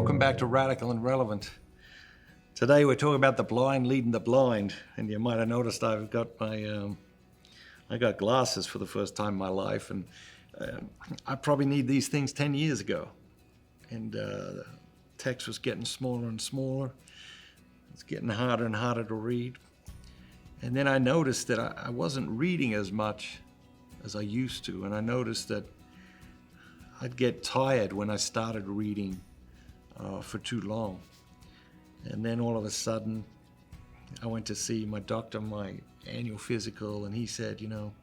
Welcome back to Radical and Relevant. Today we're talking about the blind leading the blind, and you might have noticed I've got I got glasses for the first time in my life, and I probably need these things 10 years ago. And the text was getting smaller and smaller. It's getting harder and harder to read. And then I noticed that I wasn't reading as much as I used to, and I noticed that I'd get tired when I started reading for too long. And then all of a sudden, I went to see my doctor, my annual physical, and he said, you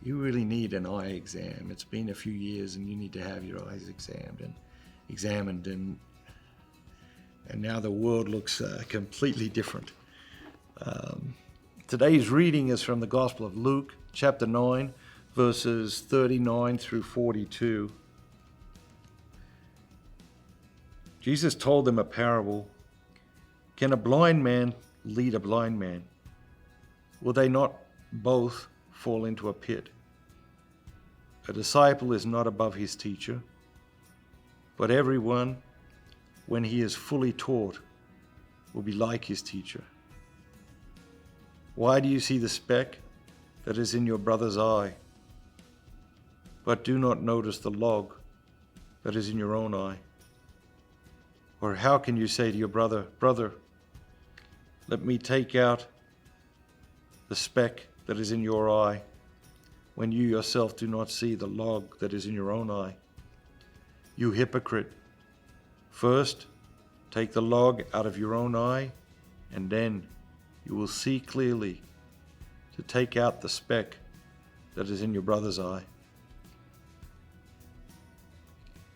really need an eye exam. It's been a few years and you need to have your eyes examined, and now the world looks completely different. Today's reading is from the Gospel of Luke, chapter 9, verses 39 through 42. Jesus told them a parable. Can a blind man lead a blind man? Will they not both fall into a pit? A disciple is not above his teacher, but everyone, when he is fully taught, will be like his teacher. Why do you see the speck that is in your brother's eye, but do not notice the log that is in your own eye? Or how can you say to your brother, "Brother, let me take out the speck that is in your eye," when you yourself do not see the log that is in your own eye? You hypocrite! First, take the log out of your own eye, and then you will see clearly to take out the speck that is in your brother's eye.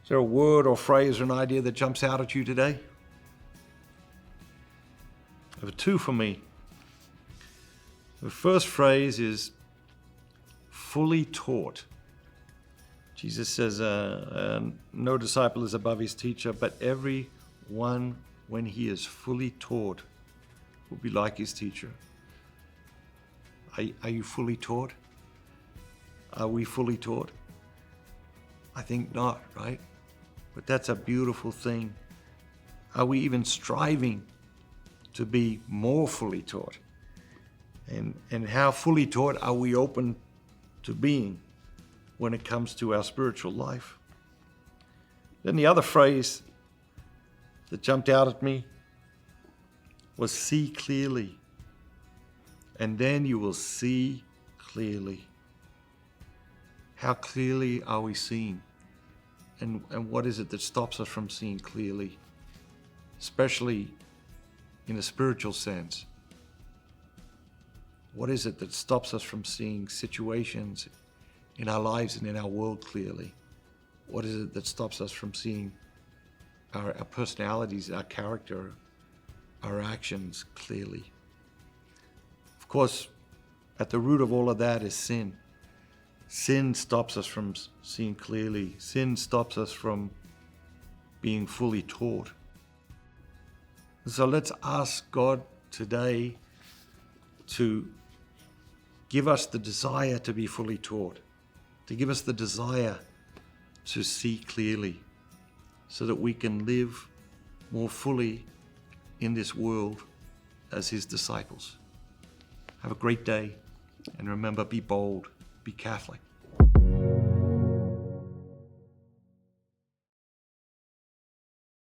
Is there a word or phrase or an idea that jumps out at you today? There are two for me. The first phrase is fully taught. Jesus says, no disciple is above his teacher, but every one, when he is fully taught, will be like his teacher. Are you fully taught? Are we fully taught? I think not, right? But that's a beautiful thing. Are we even striving to be more fully taught? And how fully taught are we open to being when it comes to our spiritual life? Then the other phrase that jumped out at me was see clearly. And then you will see clearly. How clearly are we seeing? And what is it that stops us from seeing clearly, especially in a spiritual sense? What is it that stops us from seeing situations in our lives and in our world clearly? What is it that stops us from seeing our personalities, our character, our actions clearly? Of course, at the root of all of that is sin. Sin stops us from seeing clearly. Sin stops us from being fully taught. So let's ask God today to give us the desire to be fully taught, to give us the desire to see clearly, so that we can live more fully in this world as his disciples. Have a great day, and remember, be bold, be Catholic.